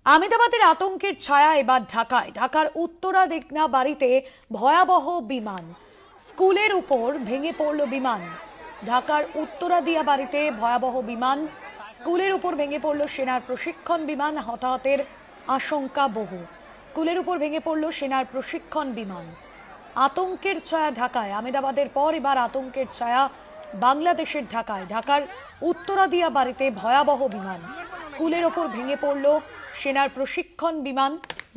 আহমেদাবাদের আতঙ্কের ছায়া এবার ঢাকায়। ঢাকার উত্তরা দেখনা বাড়িতে ভয়াবহ বিমান, স্কুলের উপর ভেঙে পড়ল বিমান। ঢাকার উত্তরা দিয়া বাড়িতে ভয়াবহ বিমান, স্কুলের উপর ভেঙে পড়ল সেনার প্রশিক্ষণ বিমান। হতাহতের আশঙ্কা বহু। স্কুলের উপর ভেঙে পড়ল সেনার প্রশিক্ষণ বিমান। আতঙ্কের ছায়া ঢাকায়। আহমেদাবাদের পর এবার আতঙ্কের ছায়া বাংলাদেশের ঢাকায়। ঢাকার উত্তরা দিয়া বাড়িতে ভয়াবহ বিমান, স্কুলের ওপর ভেঙে পড়ল সেনার প্রশিক্ষণ বিমান।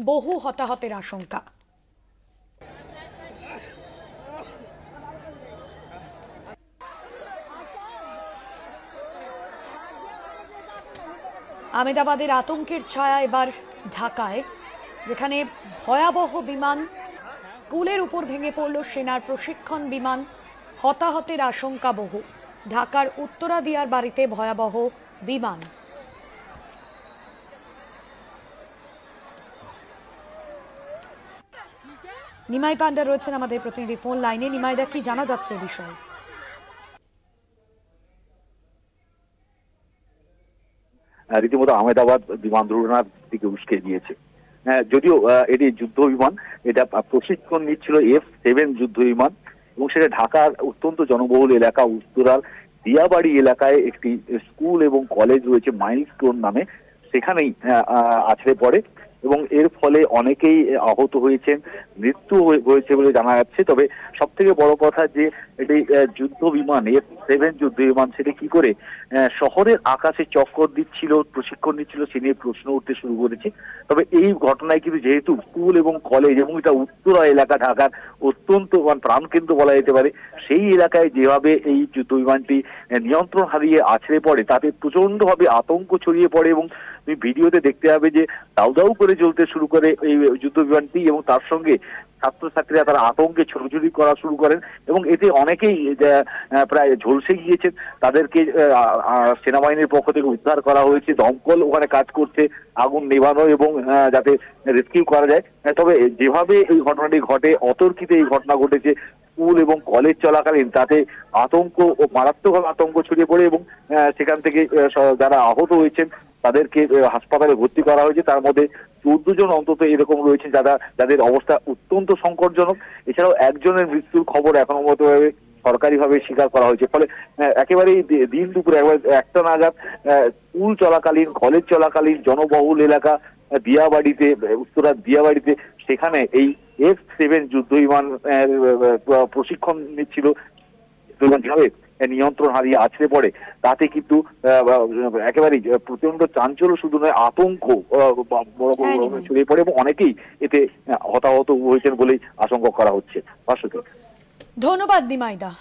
বহু হতাহতের আশঙ্কা। আহমেদাবাদের আতঙ্কের ছায়া এবার ঢাকায়, যেখানে ভয়াবহ বিমান, স্কুলের উপর ভেঙে পড়ল সেনার প্রশিক্ষণ বিমান। হতাহতের আশঙ্কা বহু। ঢাকার উত্তরা দিয়ার বাড়িতে ভয়াবহ বিমান। নিমাই পান্ডা রয়েছেন আমাদের প্রতিনিধি ফোন লাইনে। নিমাইদা, কি জানা যাচ্ছে এই বিষয়ে? রীতিমতো আহমেদাবাদ বিমান দুর্ঘটনার দিকে উস্কে দিয়েছে। যদিও এটি যুদ্ধ বিমান, এটা প্রশিক্ষণ নিচ্ছিল F-7 যুদ্ধ বিমান, এবং সেটা ঢাকার অত্যন্ত জনবহুল এলাকা উত্তরার দিয়াবাড়ি এলাকায় একটি স্কুল এবং কলেজ রয়েছে মাইলস্টোন নামে, সেখানেই আছড়ে পড়ে এবং এর ফলে অনেকেই আহত হয়েছেন, মৃত্যু হয়েছে বলে জানা যাচ্ছে। তবে সব থেকে বড় কথা যে এটি যুদ্ধ বিমান F-7 যুদ্ধ বিমান, সেটা কি করে শহরের আকাশে চক্কর দিচ্ছিল, প্রশিক্ষণ নিচ্ছিল, সে নিয়ে প্রশ্ন উঠতে শুরু করেছে। তবে এই ঘটনায় কিন্তু যেহেতু স্কুল এবং কলেজ এবং এটা উত্তরা এলাকা, ঢাকার অত্যন্ত প্রাণকেন্দ্র বলা যেতে পারে, সেই এলাকায় যেভাবে এই যুদ্ধ বিমানটি নিয়ন্ত্রণ হারিয়ে আছড়ে পড়ে, তাতে প্রচন্ডভাবে আতঙ্ক ছড়িয়ে পড়ে। এবং তুমি ভিডিওতে দেখতে পাবে যে দাউ দাউ করে জ্বলতে শুরু করে এই যুদ্ধ বিমানটি, এবং তার সঙ্গে ছাত্রছাত্রীরা তারা আতঙ্কে ছোটাছুটি করা শুরু করেন এবং এতে অনেকেই প্রায় ঝলসে গিয়েছেন। তাদেরকে সেনাবাহিনীর পক্ষ থেকে উদ্ধার করা হয়েছে, দমকল ওখানে কাজ করছে আগুন নেভানো এবং যাতে রেস্কিউ করা যায়। তবে যেভাবে এই ঘটনাটি ঘটে, অতর্কিতে এই ঘটনা ঘটেছে স্কুল এবং কলেজ চলাকালীন, তাতে আতঙ্ক ও মারাত্মকভাবে আতঙ্ক ছড়িয়ে পড়ে এবং সেখান থেকে যারা আহত হয়েছেন তাদেরকে হাসপাতালে ভর্তি করা হয়েছে। তার মধ্যে 14 জন অন্তত এরকম রয়েছে যাদের অবস্থা অত্যন্ত সংকটজনক। এছাড়াও একজনের মৃত্যুর খবর এখনো মতভাবে সরকারিভাবে স্বীকার করা হয়েছে। ফলে একেবারেই দিন দুপুরে একবার একটা নাগাদ স্কুল চলাকালীন, কলেজ চলাকালীন জনবহুল এলাকা দিয়াবাড়িতে, উত্তরার দিয়াবাড়িতে, সেখানে এই F-7 যুদ্ধ বিমান প্রশিক্ষণ নিচ্ছিল, যেভাবে নিয়ন্ত্রণ হারিয়ে আছড়ে পড়ে, তাতে কিন্তু একেবারেই প্রচন্ড চাঞ্চল্য শুধু নয়, আতঙ্ক বড় ছড়িয়ে পড়ে এবং অনেকেই এতে হতাহত হয়েছেন বলেই আশঙ্কা করা হচ্ছে। ধন্যবাদ নিমাইদা।